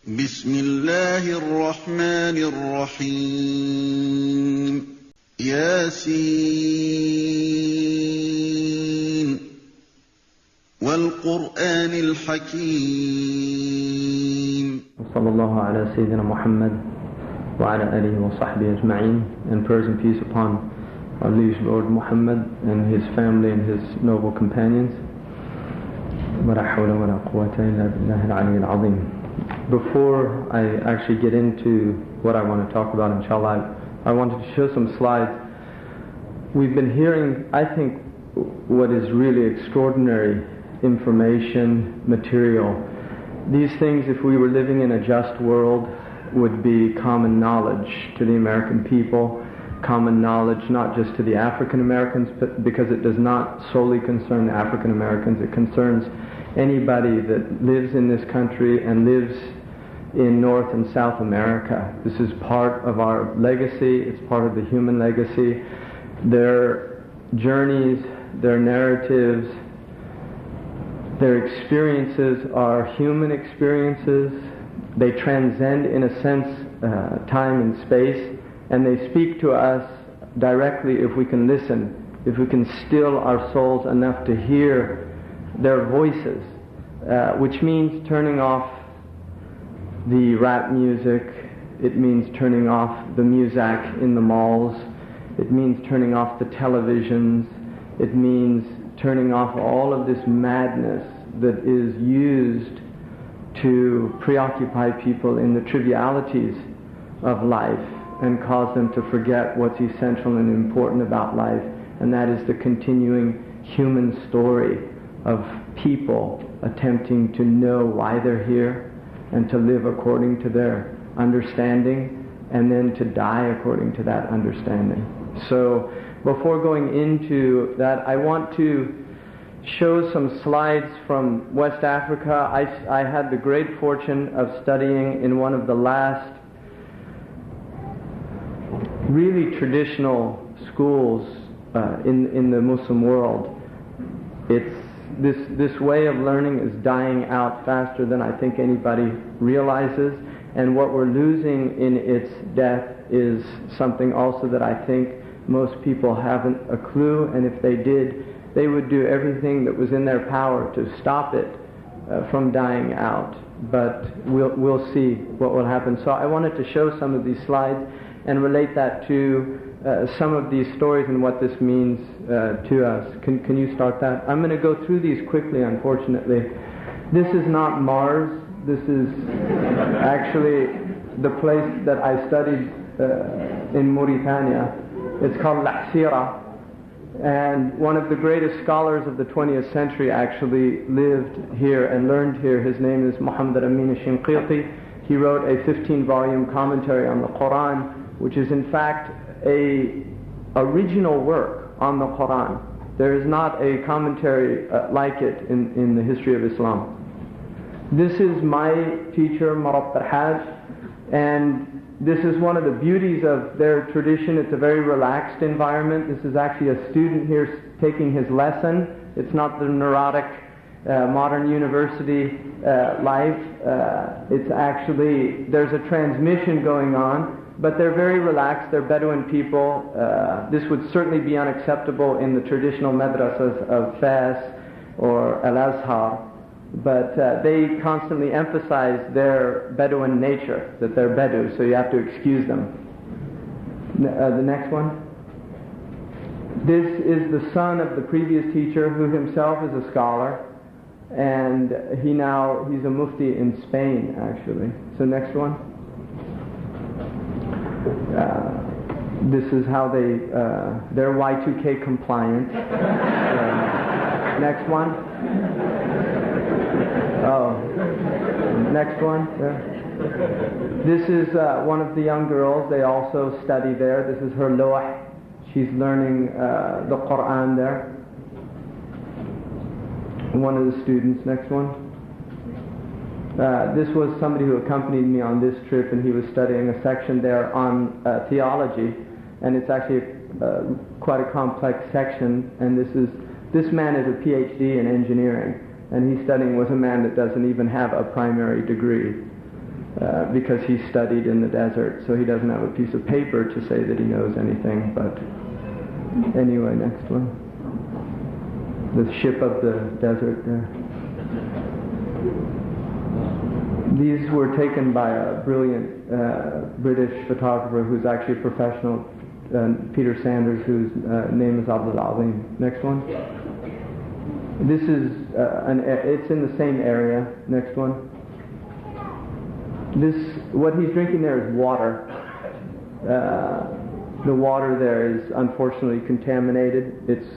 بسم الله الرحمن الرحيم ياسين والقرآن الحكيم صلى الله على سيدنا محمد وعلى آله وصحبه أجمعين, and praise and peace upon our liege Lord Muhammad and his family and his noble companions. ولا حول ولا قوة إلا بالله العلي العظيم. Before I actually get into what I want to talk about, inshallah, I wanted to show some slides. We've been hearing, I think, what is really extraordinary information, material. These things, if we were living in a just world, would be common knowledge to the American people, common knowledge not just to the African Americans, but because it does not solely concern the African Americans, it concerns anybody that lives in this country and lives in North and South America. This is part of our legacy, it's part of the human legacy. Their journeys, their narratives, their experiences are human experiences. They transcend, in a sense, time and space, and they speak to us directly if we can listen, if we can still our souls enough to hear their voices, which means turning off the rap music, it means turning off the muzak in the malls, it means turning off the televisions, it means turning off all of this madness that is used to preoccupy people in the trivialities of life and cause them to forget what's essential and important about life, and that is the continuing human story of people attempting to know why they're here and to live according to their understanding and then to die according to that understanding. So before going into that, I want to show some slides from West Africa. I had the great fortune of studying in one of the last really traditional schools in the Muslim world. It's this way of learning is dying out faster than I think anybody realizes, and what we're losing in its death is something also that I think most people haven't a clue, and if they did, they would do everything that was in their power to stop it from dying out. But we'll see what will happen. So I wanted to show some of these slides and relate that to some of these stories and what this means to us. Can you start that? I'm going to go through these quickly, unfortunately. This is not Mars. This is actually the place that I studied in Mauritania. It's called L'Asira. And one of the greatest scholars of the 20th century actually lived here and learned here. His name is Muhammad Amin al-Shinqiti. He wrote a 15-volume commentary on the Quran, which is in fact a original work on the Quran. There is not a commentary like it in the history of Islam. This is my teacher, Marab Farhaj, and this is one of the beauties of their tradition. It's a very relaxed environment. This is actually a student here taking his lesson. It's not the neurotic modern university life. It's actually, there's a transmission going on, but they're very relaxed. They're Bedouin people. This would certainly be unacceptable in the traditional madrasas of Fas or Al-Azhar, but they constantly emphasize their Bedouin nature, that they're Bedou, so you have to excuse them. The next one. This is the son of the previous teacher, who himself is a scholar, and he's a mufti in Spain, actually. So next one. This is how they're Y2K compliant. Next one. Oh, next one. Yeah. This is one of the young girls. They also study there. This is her lawh. She's learning the Quran there. One of the students. Next one. This was somebody who accompanied me on this trip, and he was studying a section there on theology, and it's actually quite a complex section. And this man is a PhD in engineering, and he's studying with a man that doesn't even have a primary degree. because he studied in the desert, so he doesn't have a piece of paper to say that he knows anything. But anyway, next one. The ship of the desert there. These were taken by a brilliant British photographer who's actually a professional, Peter Sanders, whose name is Abdul Azim. Next one. This is it's in the same area. Next one. What he's drinking there is water. The water there is unfortunately contaminated. It's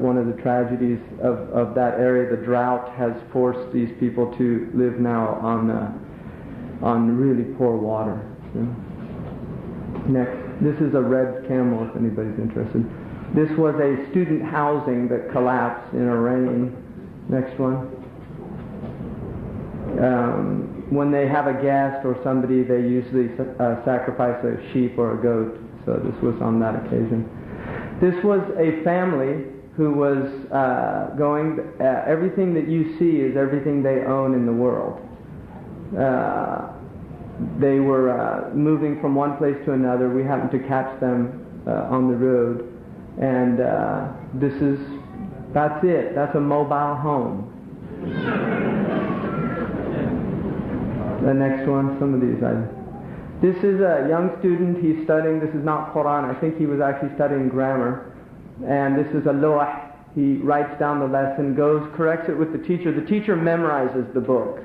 one of the tragedies of that area. The drought has forced these people to live now on really poor water. Next. This is a red camel, if anybody's interested. This was a student housing that collapsed in a rain. Next one. When they have a guest or somebody, they usually sacrifice a sheep or a goat. So this was on that occasion. This was a family who was going, everything that you see is everything they own in the world. They were moving from one place to another. We happened to catch them on the road. And that's it. That's a mobile home. The next one, some of these this is a young student. He's studying. This is not Quran. I think he was actually studying grammar. And this is a lawh. He writes down the lesson, corrects it with the teacher. The teacher memorizes the book.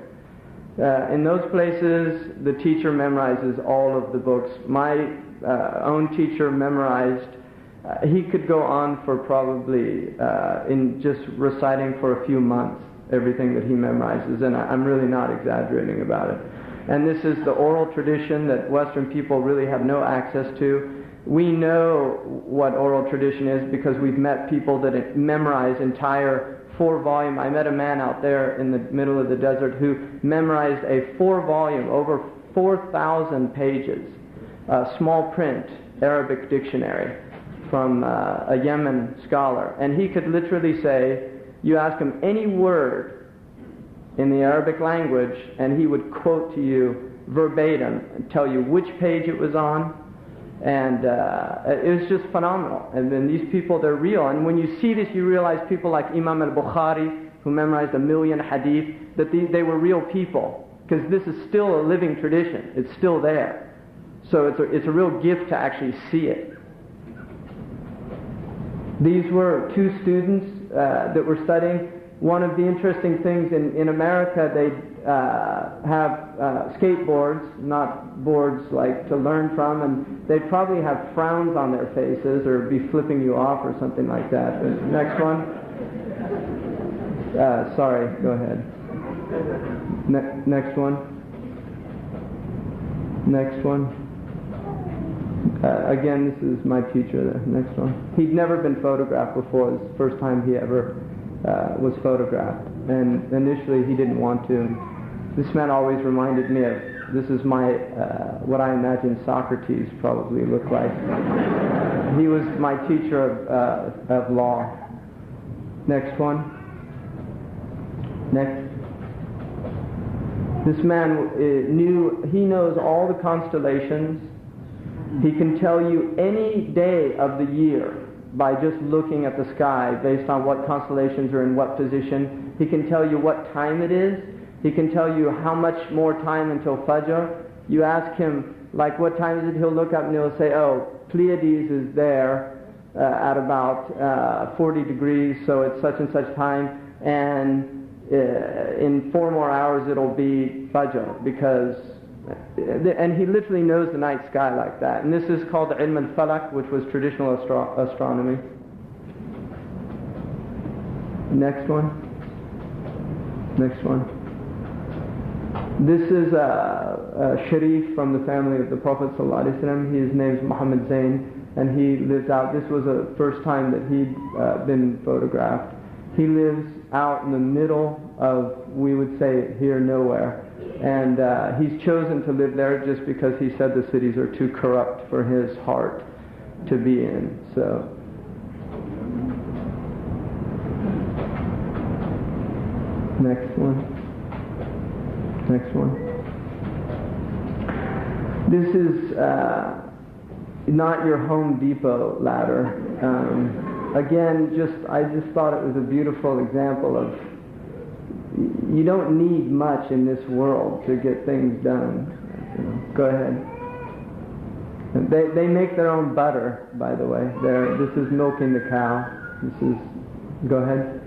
In those places, the teacher memorizes all of the books. My own teacher memorized. He could go on for probably, in just reciting for a few months, everything that he memorizes, and I'm really not exaggerating about it. And this is the oral tradition that Western people really have no access to. We know what oral tradition is because we've met people that memorize entire 4-volume. I met a man out there in the middle of the desert who memorized a 4-volume, over 4,000 pages, small print Arabic dictionary from a Yemen scholar. And he could literally say, you ask him any word in the Arabic language, and he would quote to you verbatim and tell you which page it was on. And it was just phenomenal. And then these people, they're real. And when you see this, you realize people like Imam al-Bukhari, who memorized 1,000,000 hadith, that they were real people. Because this is still a living tradition. It's still there. So it's a real gift to actually see it. These were 2 students that were studying. One of the interesting things in America, they have skateboards, not boards like to learn from, and they'd probably have frowns on their faces or be flipping you off or something like that. Next one. Sorry, go ahead. Next one. Next one. Again, this is my teacher, the next one. He'd never been photographed before. It was the first time he ever was photographed. And initially he didn't want to. This man always reminded me of, this is my, what I imagine Socrates probably looked like. He was my teacher of law. Next one. Next. This man he knows all the constellations. He can tell you any day of the year by just looking at the sky based on what constellations are in what position. He can tell you what time it is. He can tell you how much more time until Fajr. You ask him, like, what time is it? He'll look up and he'll say, oh, Pleiades is there at about 40 degrees, so it's such and such time, and in 4 more hours it'll be Fajr, because... And he literally knows the night sky like that. And this is called Ilm al-Falak, which was traditional astronomy. Next one. Next one. This is a Sharif from the family of the Prophet ﷺ. His name's Muhammad Zain, and he lives out. This was the first time that he'd been photographed. He lives out in the middle of, we would say here, nowhere. And he's chosen to live there just because he said the cities are too corrupt for his heart to be in. So, next one. Next one. This is not your Home Depot ladder. Again, I just thought it was a beautiful example of you don't need much in this world to get things done. Go ahead. They make their own butter, by the way. This is milking the cow. Go ahead.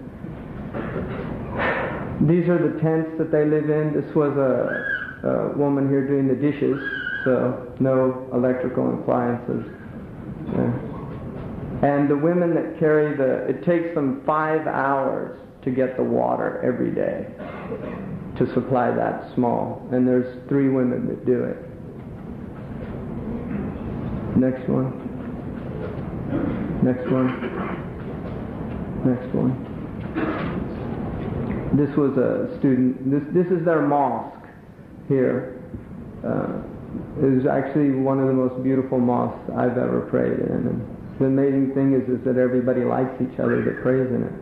These are the tents that they live in. This was a woman here doing the dishes, so no electrical appliances. And the women that carry it takes them 5 hours to get the water every day to supply that small. And there's 3 women that do it. Next one. Next one. Next one. This was a student. This is their mosque here. It was actually one of the most beautiful mosques I've ever prayed in. And the amazing thing is that everybody likes each other that prays in it.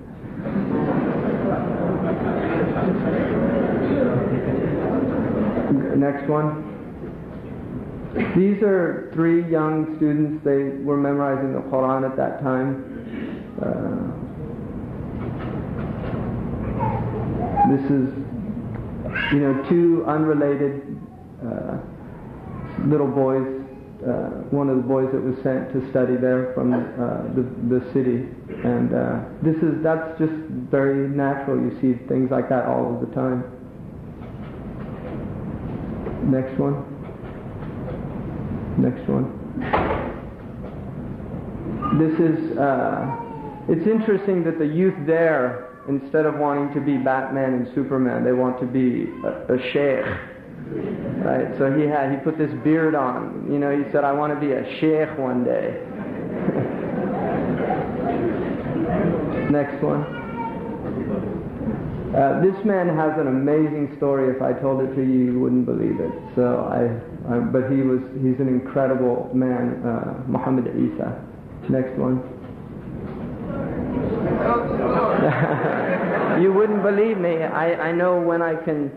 Next one. These are 3 young students. They were memorizing the Quran at that time. This is, 2 unrelated little boys. One of the boys that was sent to study there from the city, and that's just very natural. You see things like that all of the time. Next one. Next one. This is, it's interesting that the youth there, instead of wanting to be Batman and Superman, they want to be a sheikh. Right? So he put this beard on. He said, I want to be a sheikh one day. Next one. This man has an amazing story. If I told it to you, you wouldn't believe it. But he's an incredible man, Muhammad Isa. Next one. You wouldn't believe me. I know when I can.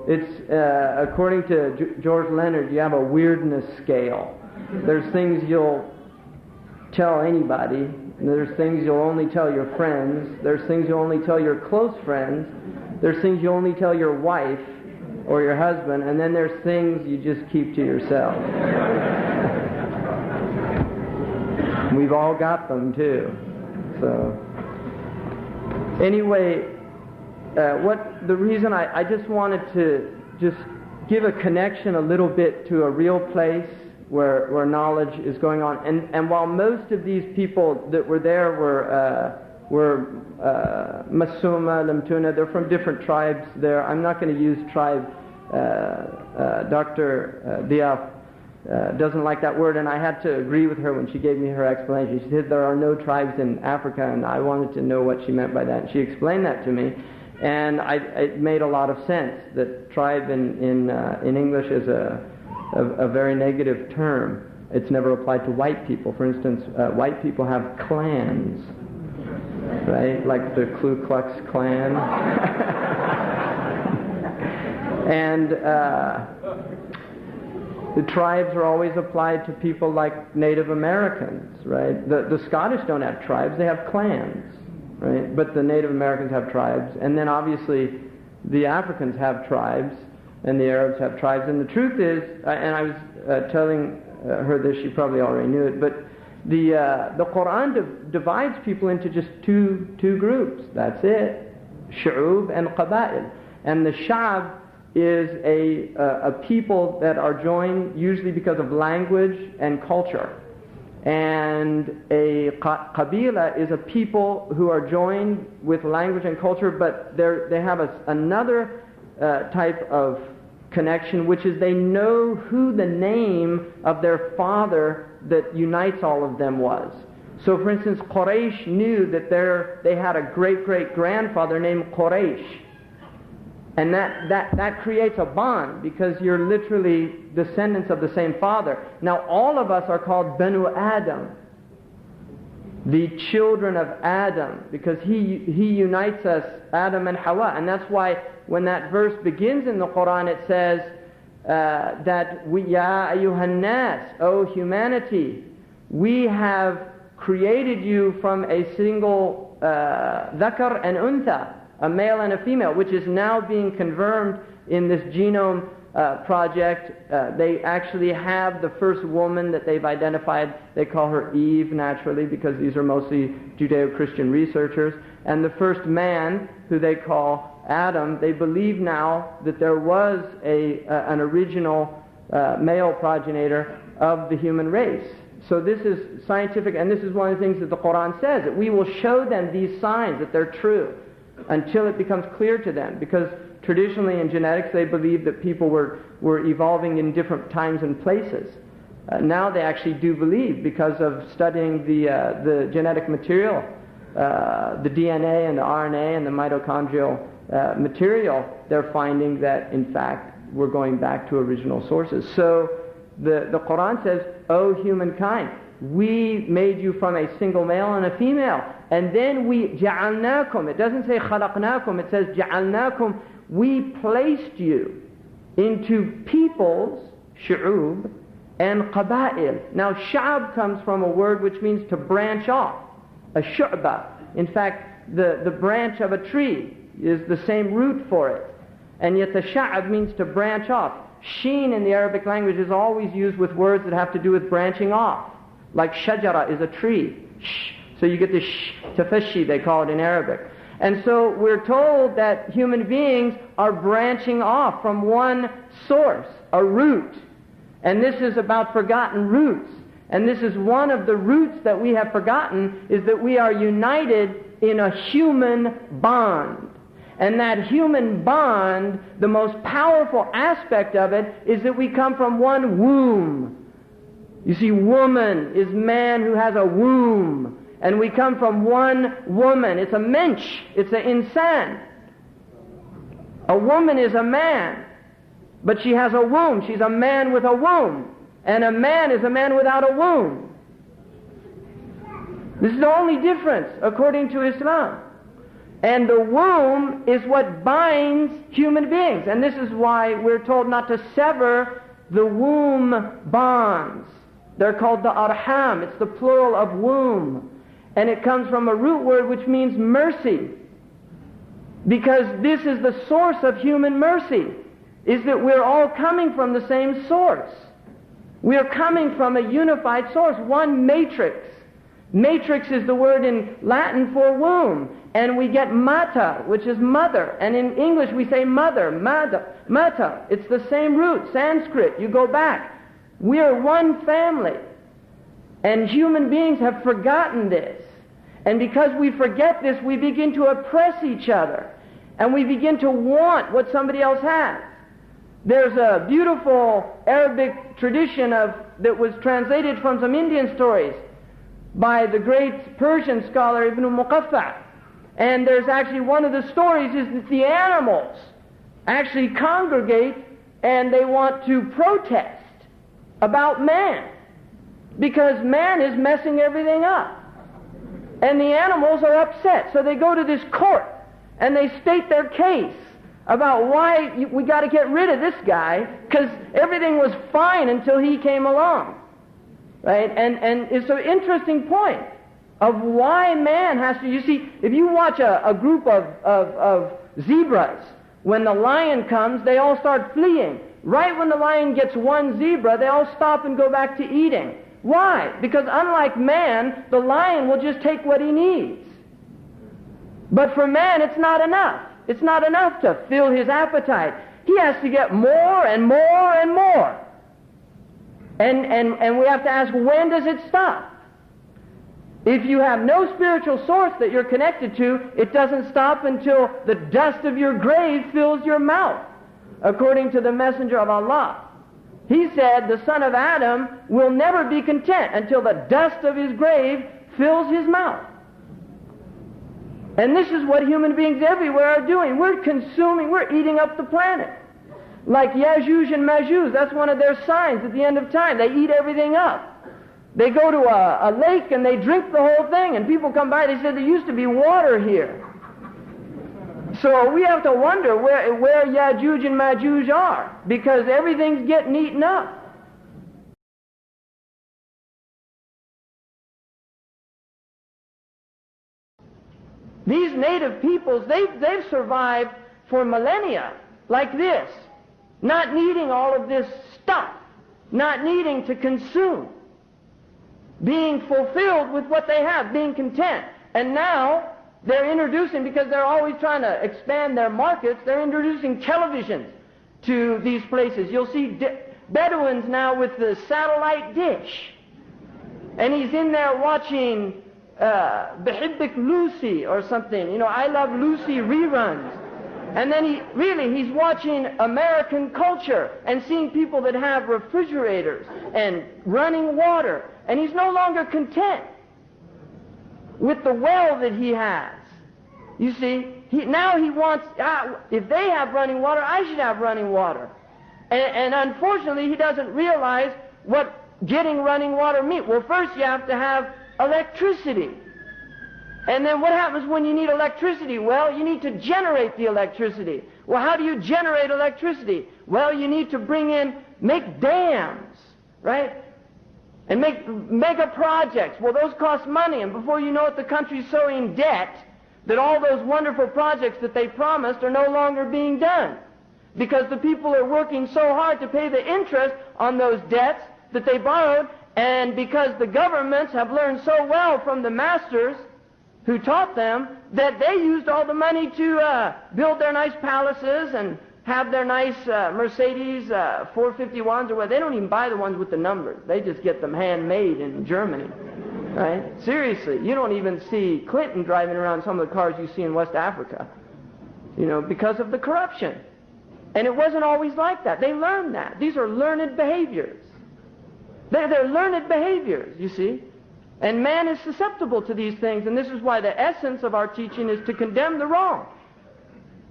It's according to George Leonard, you have a weirdness scale. There's things you'll tell anybody. There's things you'll only tell your friends. There's things you'll only tell your close friends. There's things you only tell your wife or your husband, and then there's things you just keep to yourself. We've all got them too. So anyway, the reason I just wanted to just give a connection a little bit to a real place where knowledge is going on, and while most of these people that were there were Masuma, Lamtuna, they're from different tribes there. I'm not going to use tribe. Dr. Diaf doesn't like that word, and I had to agree with her when she gave me her explanation. She said there are no tribes in Africa, and I wanted to know what she meant by that. And she explained that to me, and it made a lot of sense. That tribe in English is a very negative term. It's never applied to white people. For instance, white people have clans, right? Like the Ku Klux Klan. And the tribes are always applied to people like Native Americans, right? The Scottish don't have tribes, they have clans, right? But the Native Americans have tribes, and then obviously the Africans have tribes, and the Arabs have tribes. And the truth is, and I was telling her this, she probably already knew it, but the Quran divides people into just two groups. That's it, Shu'ub and Qaba'il. And the Sha'ab is a people that are joined usually because of language and culture. And a Qabila is a people who are joined with language and culture, but they have another type of connection, which is they know who the name of their father that unites all of them was. So for instance, Quraysh knew that they had a great-great-grandfather named Quraysh. And that creates a bond because you're literally descendants of the same father. Now all of us are called Banu Adam, the children of Adam, because he unites us, Adam and Hawa. And that's why when that verse begins in the Quran, it says, that we, Ya ayyuhan nas, O humanity, we have created you from a single dhakar and untha, a male and a female, which is now being confirmed in this genome project. They actually have the first woman that they've identified. They call her Eve, naturally, because these are mostly Judeo-Christian researchers. And the first man, who they call Adam, they believe now that there was an original male progenitor of the human race. So this is scientific, and this is one of the things that the Quran says, that we will show them these signs that they're true until it becomes clear to them. Because traditionally in genetics they believed that people were evolving in different times and places. Now they actually do believe, because of studying the genetic material, the DNA and the RNA and the mitochondrial material, they're finding that in fact we're going back to original sources. So the Quran says, O humankind, we made you from a single male and a female, and then we ja'alnakum. It doesn't say khalaqnakum, it says ja'alnakum. We placed you into peoples, shu'ub, and qaba'il. Now sha'ab comes from a word which means to branch off, a shu'ba. In fact, the branch of a tree is the same root for it. And yet the sha'ab means to branch off. Sheen in the Arabic language is always used with words that have to do with branching off. Like shajara is a tree. So you get the tafashi, they call it in Arabic. And so we're told that human beings are branching off from one source, a root. And this is about forgotten roots. And this is one of the roots that we have forgotten, is that we are united in a human bond. And that human bond, the most powerful aspect of it, is that we come from one womb. You see, woman is man who has a womb. And we come from one woman. It's a mensch. It's an insan. A woman is a man, but she has a womb. She's a man with a womb. And a man is a man without a womb. This is the only difference according to Islam. And the womb is what binds human beings. And this is why we're told not to sever the womb bonds. They're called the arham. It's the plural of womb. And it comes from a root word which means mercy. Because this is the source of human mercy, is that we're all coming from the same source. We're coming from a unified source, one matrix. Matrix is the word in Latin for womb. And we get mata, which is mother. And in English we say mother, mata. It's the same root, Sanskrit. You go back. We are one family. And human beings have forgotten this. And because we forget this, we begin to oppress each other. And we begin to want what somebody else has. There's a beautiful Arabic tradition that was translated from some Indian stories by the great Persian scholar Ibn Muqaffa. And there's actually one of the stories is that the animals actually congregate and they want to protest about man, because man is messing everything up. And the animals are upset. So they go to this court and they state their case about why we got to get rid of this guy, because everything was fine until he came along. Right? And it's an interesting point of why man has to, you see, if you watch a group of zebras, when the lion comes, they all start fleeing. Right when the lion gets one zebra, they all stop and go back to eating. Why? Because unlike man, the lion will just take what he needs. But for man, it's not enough. It's not enough to fill his appetite. He has to get more and more and more. And we have to ask, when does it stop? If you have no spiritual source that you're connected to, it doesn't stop until the dust of your grave fills your mouth, according to the messenger of Allah. He said the son of Adam will never be content until the dust of his grave fills his mouth. And this is what human beings everywhere are doing. We're consuming, we're eating up the planet. Like Yajuj and Majuj, that's one of their signs at the end of time. They eat everything up. They go to a lake and they drink the whole thing, and people come by, they said there used to be water here. So we have to wonder where Yajuj and Majuj are, because everything's getting eaten up. These native peoples, they've survived for millennia like this, not needing all of this stuff, not needing to consume, being fulfilled with what they have, being content. And now they're introducing, because they're always trying to expand their markets, they're introducing televisions to these places. You'll see Bedouins now with the satellite dish, and he's in there watching Behibbik Lucy or something, I Love Lucy reruns. And then he's watching American culture and seeing people that have refrigerators and running water, and he's no longer content with the well that he has. You see, now he wants, if they have running water, I should have running water. And unfortunately, he doesn't realize what getting running water means. Well, first you have to have electricity. And then what happens when you need electricity? Well, you need to generate the electricity. Well, how do you generate electricity? Well, you need to make dams, right? And make mega projects. Well, those cost money, and before you know it, the country's so in debt that all those wonderful projects that they promised are no longer being done, because the people are working so hard to pay the interest on those debts that they borrowed, and because the governments have learned so well from the masters who taught them that they used all the money to build their nice palaces and have their nice Mercedes 451s or what. They don't even buy the ones with the numbers. They just get them handmade in Germany, right? Seriously, you don't even see Clinton driving around some of the cars you see in West Africa, because of the corruption. And it wasn't always like that. They learned that. These are learned behaviors. They're learned behaviors, you see. And man is susceptible to these things, and this is why the essence of our teaching is to condemn the wrong.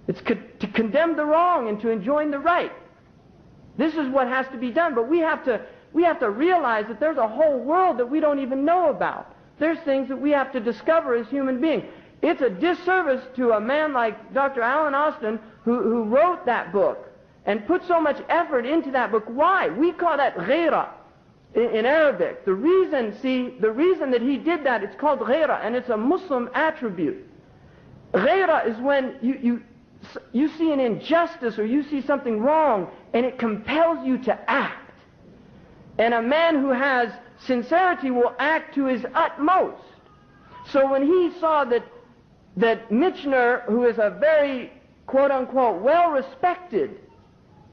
It's to condemn the wrong and to enjoin the right. This is what has to be done, but we have to realize that there's a whole world that we don't even know about. There's things that we have to discover as human beings. It's a disservice to a man like Dr. Alan Austin, who wrote that book and put so much effort into that book. Why? We call that ghira in Arabic. The reason that he did that, it's called ghira, and it's a Muslim attribute. Ghira is when you see an injustice or you see something wrong and it compels you to act. And a man who has sincerity will act to his utmost. So when he saw that Michener, who is a very quote-unquote well-respected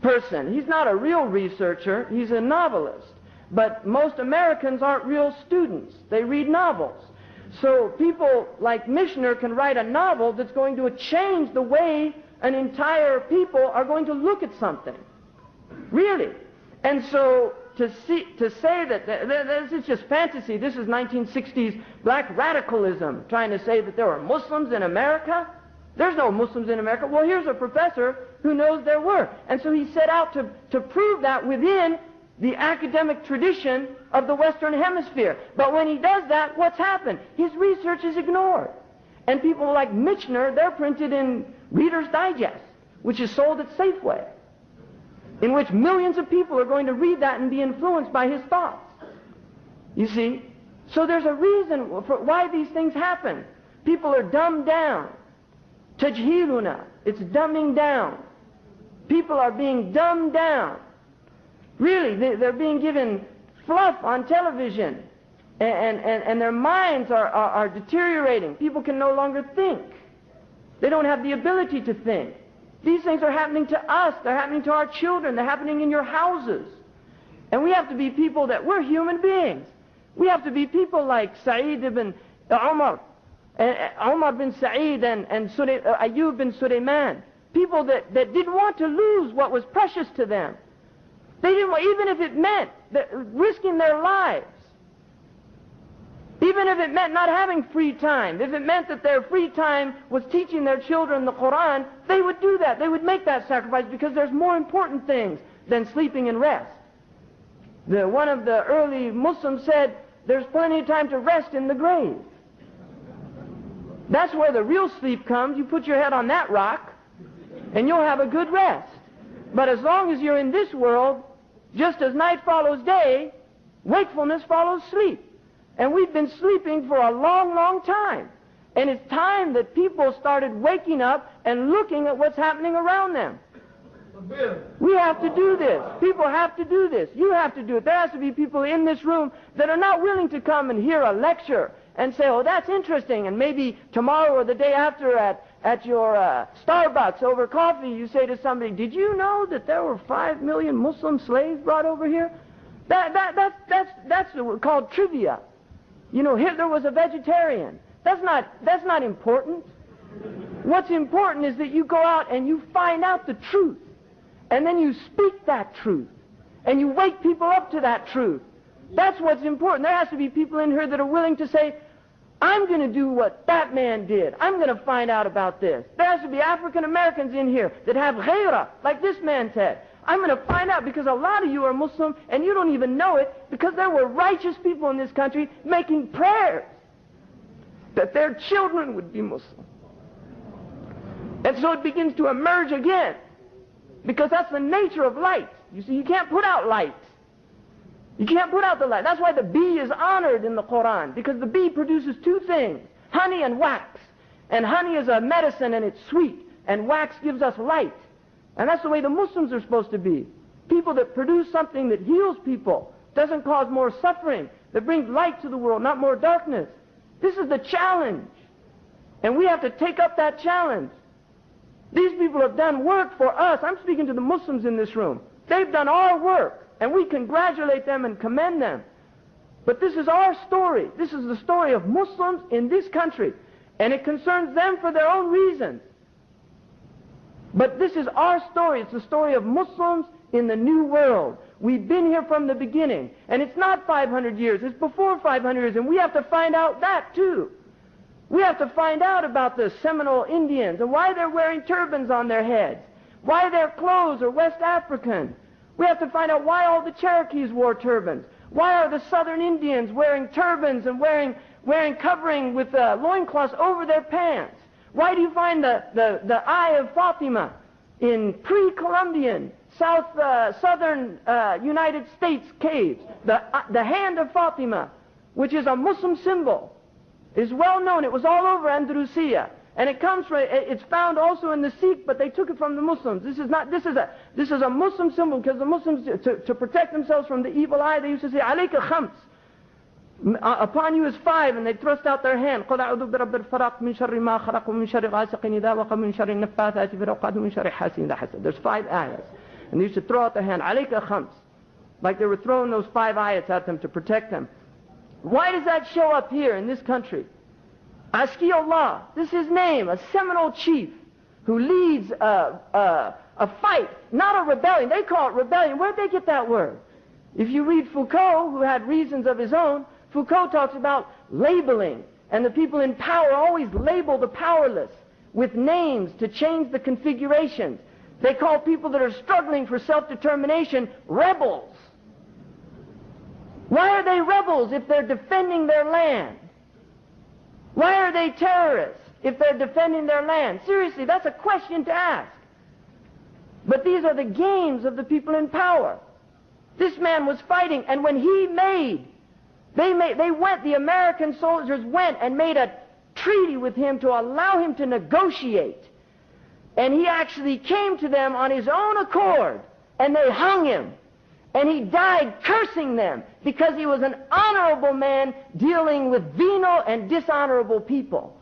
person, he's not a real researcher, he's a novelist, but most Americans aren't real students. They read novels. So people like Michener can write a novel that's going to change the way an entire people are going to look at something. Really. And so to say that this is just fantasy, this is 1960s black radicalism, trying to say that there were Muslims in America. There's no Muslims in America. Well, here's a professor who knows there were. And so he set out to prove that within the academic tradition of the Western Hemisphere. But when he does that, what's happened? His research is ignored. And people like Michener, they're printed in Reader's Digest, which is sold at Safeway, in which millions of people are going to read that and be influenced by his thoughts. You see? So there's a reason for why these things happen. People are dumbed down. Tajhiluna, it's dumbing down. People are being dumbed down. Really, they're being given fluff on television, and their minds are deteriorating. People can no longer think. They don't have the ability to think. These things are happening to us. They're happening to our children. They're happening in your houses. And we have to be people that we're human beings. We have to be people like Sa'id ibn Umar, Umar bin Sa'id and Ayyub bin Sulaiman. People that didn't want to lose what was precious to them. They didn't want, even if it meant risking their lives. Even if it meant not having free time, if it meant that their free time was teaching their children the Quran, they would do that. They would make that sacrifice because there's more important things than sleeping and rest. One of the early Muslims said, there's plenty of time to rest in the grave. That's where the real sleep comes. You put your head on that rock, and you'll have a good rest. But as long as you're in this world, just as night follows day, wakefulness follows sleep. And we've been sleeping for a long, long time. And it's time that people started waking up and looking at what's happening around them. We have to do this. People have to do this. You have to do it. There has to be people in this room that are not willing to come and hear a lecture and say, oh, that's interesting, and maybe tomorrow or the day after at your Starbucks over coffee, you say to somebody, did you know that there were 5 million Muslim slaves brought over here? That's called trivia. You know, Hitler was a vegetarian. That's not important. What's important is that you go out and you find out the truth, and then you speak that truth, and you wake people up to that truth. That's what's important. There has to be people in here that are willing to say, I'm going to do what that man did. I'm going to find out about this. There has to be African Americans in here that have ghairah, like this man said. I'm going to find out, because a lot of you are Muslim and you don't even know it, because there were righteous people in this country making prayers that their children would be Muslim. And so it begins to emerge again, because that's the nature of light. You see, you can't put out light. You can't put out the light. That's why the bee is honored in the Quran, because the bee produces two things, honey and wax. And honey is a medicine and it's sweet, and wax gives us light. And that's the way the Muslims are supposed to be. People that produce something that heals people, doesn't cause more suffering, that brings light to the world, not more darkness. This is the challenge. And we have to take up that challenge. These people have done work for us. I'm speaking to the Muslims in this room. They've done our work, and we congratulate them and commend them. But this is our story. This is the story of Muslims in this country, and it concerns them for their own reasons. But this is our story. It's the story of Muslims in the new world. We've been here from the beginning, and it's not 500 years. It's before 500 years, and we have to find out that too. We have to find out about the Seminole Indians and why they're wearing turbans on their heads, why their clothes are West African. We have to find out why all the Cherokees wore turbans. Why are the Southern Indians wearing turbans and wearing covering with loincloths over their pants? Why do you find the eye of Fatima in pre-Columbian southern United States caves? The hand of Fatima, which is a Muslim symbol, is well known. It was all over Andalusia, and it's found also in the Sikh, but they took it from the Muslims. This is a Muslim symbol, because the Muslims, to protect themselves from the evil eye, they used to say, "Alayka khams." Upon you is 5, and they thrust out their hand. قُلْ أَعُوذُ بِرَبِّ الْفَلَقِ مِنْ شَرِّ مَا خَلَقَ وَمِنْ شَرِّ غَاسِقٍ إِذَا وَقَبَ مِنْ شَرِّ النَّفَّاثَاتِ فِي الْعُقَدِ وَمِنْ شَرِّ حَاسِدٍ إِذَا حَسَدَ. There's 5 ayats. And they used to throw out their hand, عَلَيْكَ خَمْسٍ, like they were throwing those 5 ayats at them to protect them. Why does that show up here in this country? Askiullah, this is his name, a Seminole chief who leads a fight, not a rebellion. They call it rebellion. Where'd they get that word? If you read Foucault, who had reasons of his own, Foucault talks about labeling, and the people in power always label the powerless with names to change the configurations. They call people that are struggling for self-determination rebels. Why are they rebels if they're defending their land? Why are they terrorists if they're defending their land? Seriously, that's a question to ask. But these are the games of the people in power. This man was fighting, and when he the American soldiers went and made a treaty with him to allow him to negotiate. And he actually came to them on his own accord, and they hung him. And he died cursing them, because he was an honorable man dealing with venal and dishonorable people.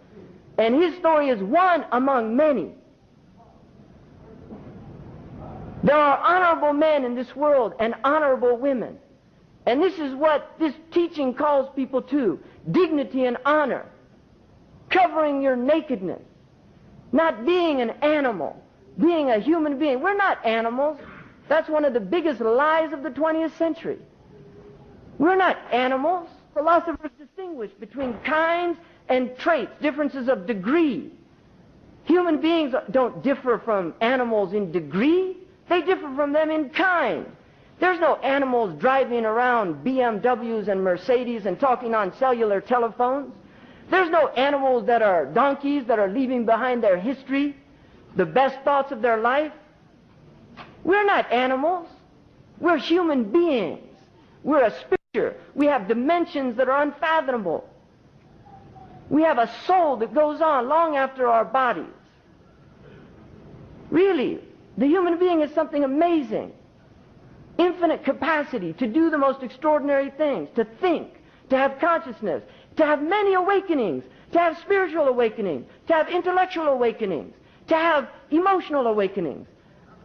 And his story is one among many. There are honorable men in this world and honorable women. And this is what this teaching calls people to: dignity and honor, covering your nakedness, not being an animal, being a human being. We're not animals. That's one of the biggest lies of the 20th century. We're not animals. Philosophers distinguish between kinds and traits, differences of degree. Human beings don't differ from animals in degree. They differ from them in kind. There's no animals driving around BMWs and Mercedes and talking on cellular telephones. There's no animals that are donkeys that are leaving behind their history, the best thoughts of their life. We're not animals. We're human beings. We're a spirit. We have dimensions that are unfathomable. We have a soul that goes on long after our bodies. Really, the human being is something amazing. Infinite capacity to do the most extraordinary things, to think, to have consciousness, to have many awakenings, to have spiritual awakenings, to have intellectual awakenings, to have emotional awakenings,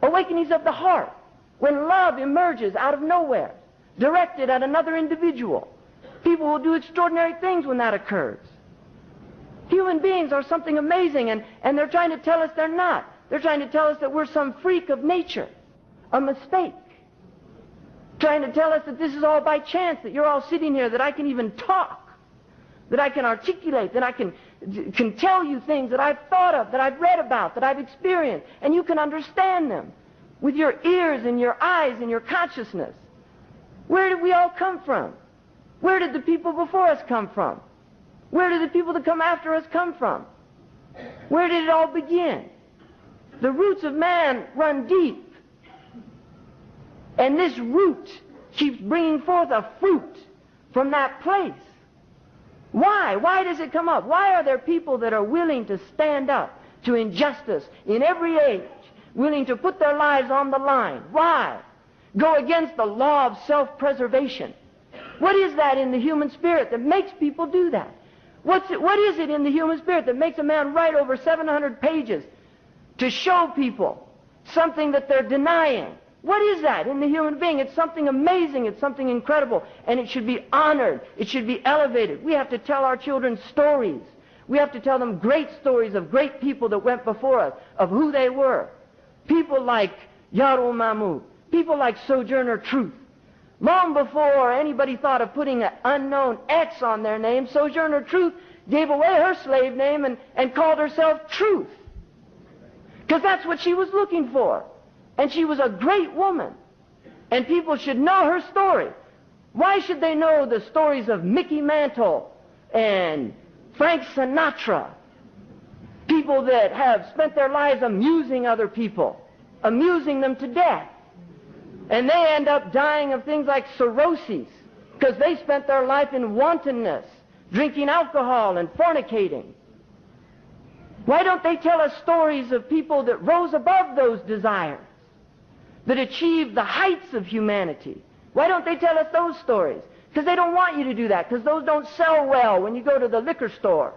awakenings of the heart, when love emerges out of nowhere, directed at another individual. People will do extraordinary things when that occurs. Human beings are something amazing, and they're trying to tell us they're not. They're trying to tell us that we're some freak of nature, a mistake. Trying to tell us that this is all by chance, that you're all sitting here, that I can even talk, that I can articulate, that I can tell you things that I've thought of, that I've read about, that I've experienced, and you can understand them with your ears and your eyes and your consciousness. Where did we all come from? Where did the people before us come from? Where did the people that come after us come from? Where did it all begin? The roots of man run deep. And this root keeps bringing forth a fruit from that place. Why? Why does it come up? Why are there people that are willing to stand up to injustice in every age, willing to put their lives on the line? Why? Go against the law of self-preservation. What is that in the human spirit that makes people do that? What is it in the human spirit that makes a man write over 700 pages to show people something that they're denying? What is that in the human being? It's something amazing. It's something incredible. And it should be honored. It should be elevated. We have to tell our children stories. We have to tell them great stories of great people that went before us, of who they were. People like Yarul Mahmoud. People like Sojourner Truth. Long before anybody thought of putting an unknown X on their name, Sojourner Truth gave away her slave name and called herself Truth. Because that's what she was looking for. And she was a great woman. And people should know her story. Why should they know the stories of Mickey Mantle and Frank Sinatra? People that have spent their lives amusing other people, amusing them to death. And they end up dying of things like cirrhosis because they spent their life in wantonness, drinking alcohol and fornicating. Why don't they tell us stories of people that rose above those desires, that achieved the heights of humanity? Why don't they tell us those stories? Because they don't want you to do that, because those don't sell well when you go to the liquor store.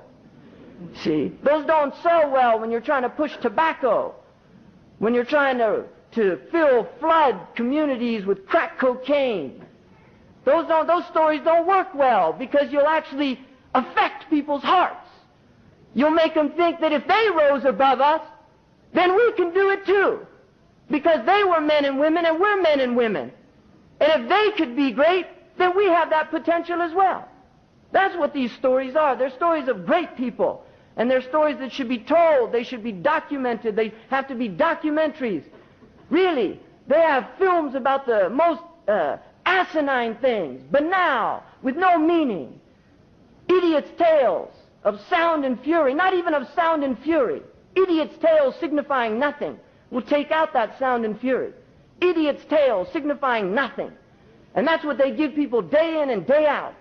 See, those don't sell well when you're trying to push tobacco, when you're trying to flood communities with crack cocaine. Those stories don't work well, because you'll actually affect people's hearts. You'll make them think that if they rose above us, then we can do it too. Because they were men and women, and we're men and women. And if they could be great, then we have that potential as well. That's what these stories are. They're stories of great people. And they're stories that should be told. They should be documented. They have to be documentaries. Really, they have films about the most asinine things, banal, with no meaning. Idiots' tales of sound and fury, not even of sound and fury. Idiots' tales signifying nothing. We'll take out that sound and fury. Idiots' tales signifying nothing. And that's what they give people day in and day out.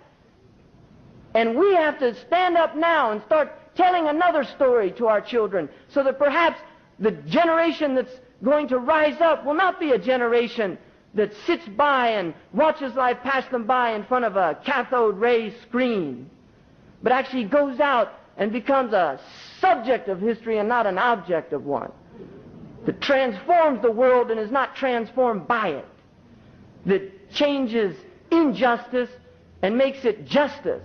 And we have to stand up now and start telling another story to our children, so that perhaps the generation that's going to rise up will not be a generation that sits by and watches life pass them by in front of a cathode ray screen, but actually goes out and becomes a subject of history and not an object of one, that transforms the world and is not transformed by it, that changes injustice and makes it justice.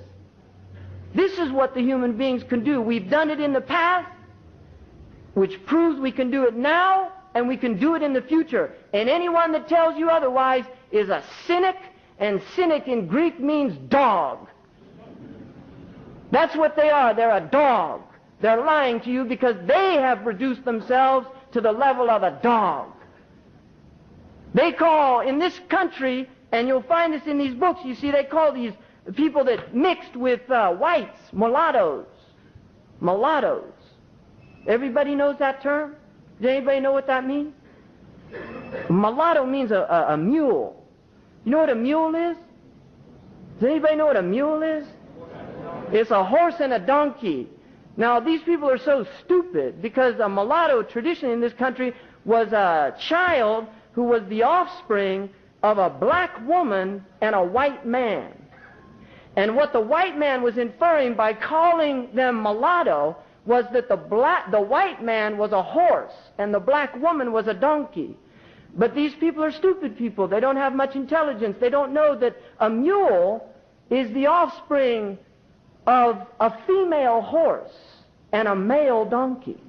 This is what the human beings can do. We've done it in the past, which proves we can do it now, and we can do it in the future. And anyone that tells you otherwise is a cynic, and cynic in Greek means dog. That's what they are. They're a dog. They're lying to you because they have reduced themselves to the level of a dog. They call, in this country, and you'll find this in these books, you see, they call these people that mixed with whites, mulattoes. Mulattoes. Everybody knows that term? Does anybody know what that means? Mulatto means a mule. You know what a mule is? Does anybody know what a mule is? It's a horse and a donkey. Now, these people are so stupid because a mulatto tradition in this country was a child who was the offspring of a black woman and a white man. And what the white man was inferring by calling them mulatto was that the white man was a horse and the black woman was a donkey. But these people are stupid people. They don't have much intelligence. They don't know that a mule is the offspring of a female horse and a male donkey.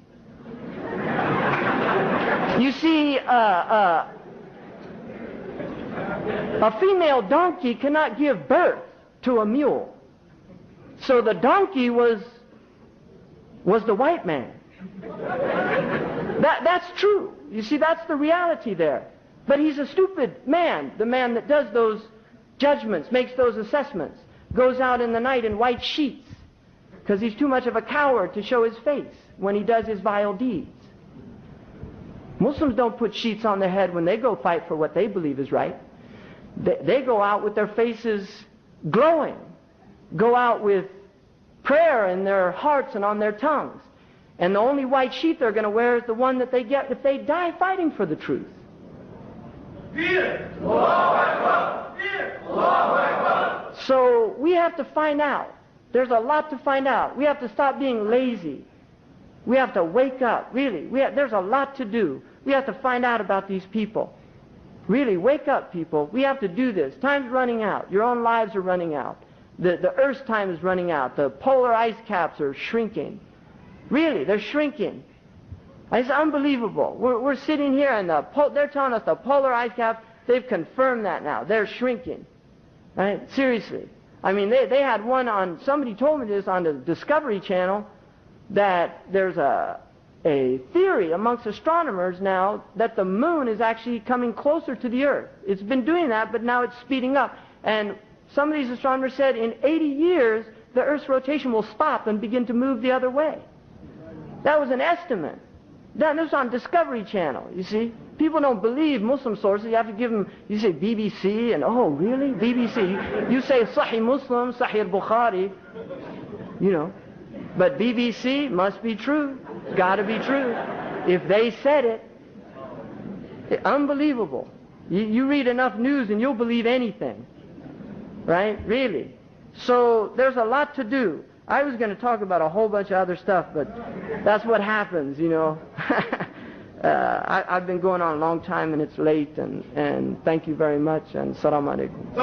You see, a female donkey cannot give birth to a mule. So the donkey was the white man. That's true. You see, that's the reality there. But he's a stupid man, the man that does those judgments, makes those assessments, goes out in the night in white sheets, because he's too much of a coward to show his face when he does his vile deeds. Muslims don't put sheets on their head when they go fight for what they believe is right. They go out with their faces glowing, go out with prayer in their hearts and on their tongues. And the only white sheet they're going to wear is the one that they get if they die fighting for the truth. So we have to find out. There's a lot to find out. We have to stop being lazy. We have to wake up. Really, there's a lot to do. We have to find out about these people. Really, wake up, people. We have to do this. Time's running out. Your own lives are running out. The Earth's time is running out. The polar ice caps are shrinking. Really, they're shrinking. It's unbelievable. We're sitting here and they're telling us the polar ice caps, they've confirmed that now. They're shrinking. Right? Seriously. I mean, they had one on, somebody told me this on the Discovery Channel, that there's a theory amongst astronomers now that the moon is actually coming closer to the Earth. It's been doing that, but now it's speeding up. And some of these astronomers said in 80 years, the Earth's rotation will stop and begin to move the other way. That was an estimate. This was on Discovery Channel, you see. People don't believe Muslim sources. You have to give them, you say BBC, and oh, really? BBC. You say Sahih Muslim, Sahih al-Bukhari, you know. But BBC must be true. It's got to be true. If they said it, unbelievable. You read enough news and you'll believe anything. Right? Really. So there's a lot to do. I was going to talk about a whole bunch of other stuff, but that's what happens, you know. I've been going on a long time and it's late, and thank you very much, and Assalamu alaikum.